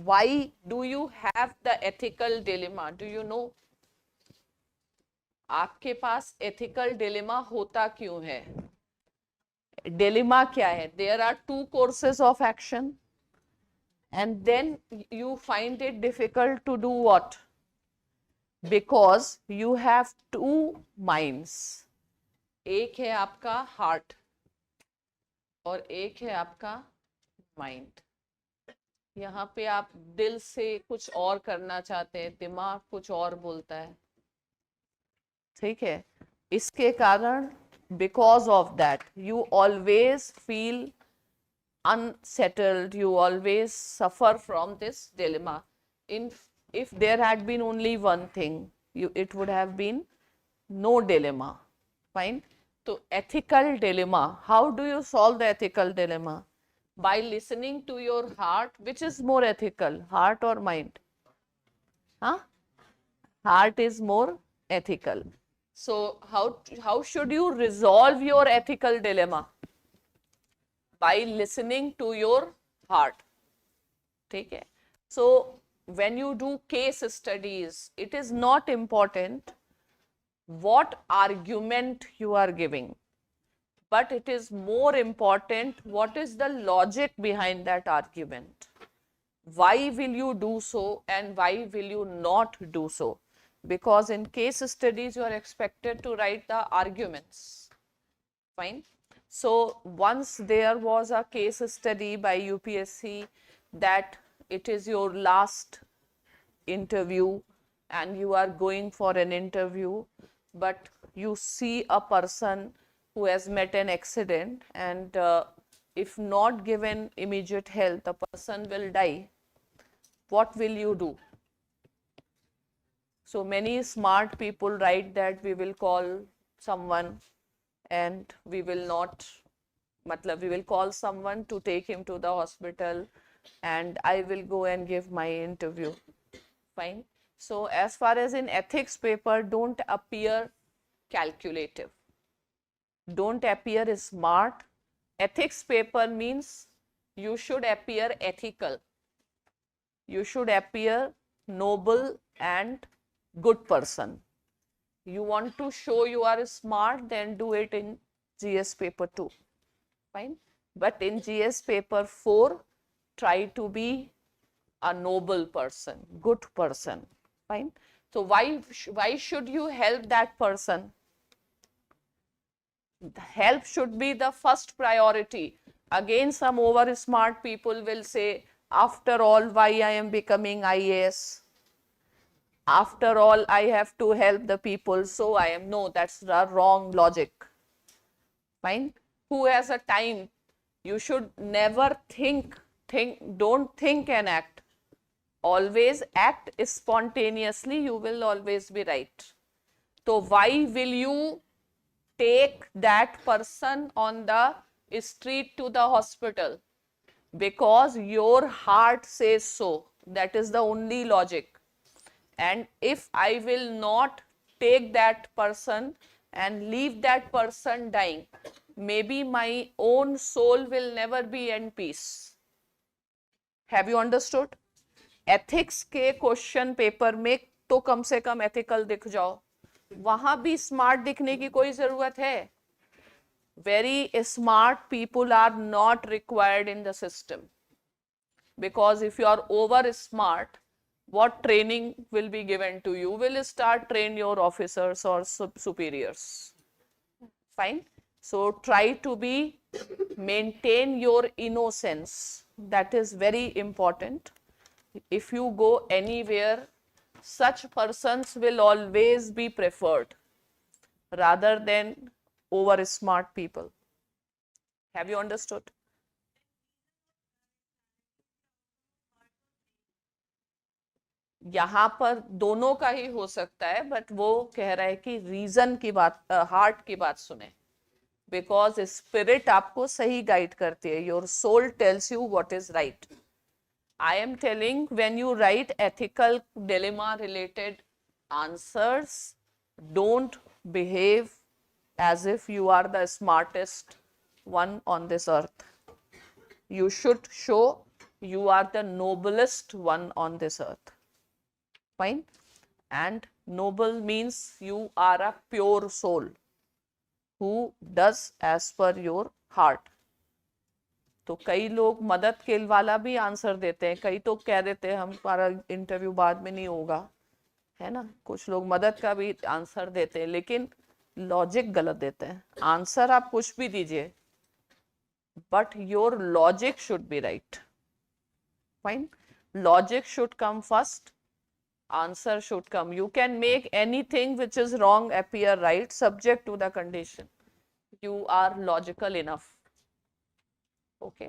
Why do you have the ethical dilemma? Do you know? आपके पास ethical dilemma होता क्यों है? Dilemma क्या है? There are two courses of action, and then you find it difficult to do what? Because you have two minds. एक है आपका heart और एक है आपका माइंड. यहाँ पे आप दिल से कुछ और करना चाहते हैं, दिमाग कुछ और बोलता है. ठीक है. इसके कारण because of that you always feel unsettled, you always suffer from this dilemma. If there had been only one thing, it would have been no dilemma. Fine. So ethical dilemma, how do you solve the ethical dilemma? By listening to your heart. Which is more ethical, heart or mind? Huh? Heart is more ethical. So how should you resolve your ethical dilemma? By listening to your heart. ठीक है. So when you do case studies, it is not important what argument you are giving, but it is more important what is the logic behind that argument. Why will you do so and why will you not do so? Because in case studies you are expected to write the arguments. Fine. So once there was a case study by UPSC that it is your last interview and you are going for an interview, but you see a person who has met an accident and if not given immediate help, the person will die. What will you do? So many smart people write that we will call someone and we will not, we will call someone to take him to the hospital and I will go and give my interview. Fine. So as far as in ethics paper, don't appear calculative. Don't appear smart. Ethics paper means you should appear ethical. You should appear noble and good person. You want to show you are smart, then do it in GS paper 2. Fine. But in GS paper 4, try to be a noble person, good person. Fine. So why should you help that person? The help should be the first priority. Again, some over smart people will say, after all, why I am becoming IAS? After all, I have to help the people, so I am. No, that's the wrong logic. Fine. Who has a time? You should never don't think and act. Always act spontaneously, you will always be right. So why will you take that person on the street to the hospital? Because your heart says so. That is the only logic. And if I will not take that person and leave that person dying, maybe my own soul will never be in peace. Have you understood? Ethics के question paper में तो कम से कम ethical दिख जाओ. वहां भी smart दिखने की कोई जरूरत है? Very smart people are not required in the system, because if you are over smart, what training will be given to you? Will start train your officers or superiors. Fine. So try to maintain your innocence. That is very important. If you go anywhere, such persons will always be preferred rather than over smart people. Have you understood? यहाँ पर दोनों का ही हो सकता है, but वो कह रहा है कि रीजन की बात, हार्ट की बात सुने. बिकॉज स्पिरिट आपको सही गाइड करती है. Your soul tells you what is right. I am telling, when you write ethical dilemma related answers, don't behave as if you are the smartest one on this earth. You should show you are the noblest one on this earth. Fine. And noble means you are a pure soul who does as per your heart. तो कई लोग मदद के वाला भी answer देते हैं, कई तो कह देते हैं हमारा इंटरव्यू बाद में नहीं होगा, है ना. कुछ लोग मदद का भी आंसर देते हैं, लेकिन लॉजिक गलत देते हैं. आंसर आप कुछ भी दीजिए, but your logic should be right. Fine. Logic should come first, answer should come. You can make anything which is wrong appear right subject to the condition you are logical enough. Okay.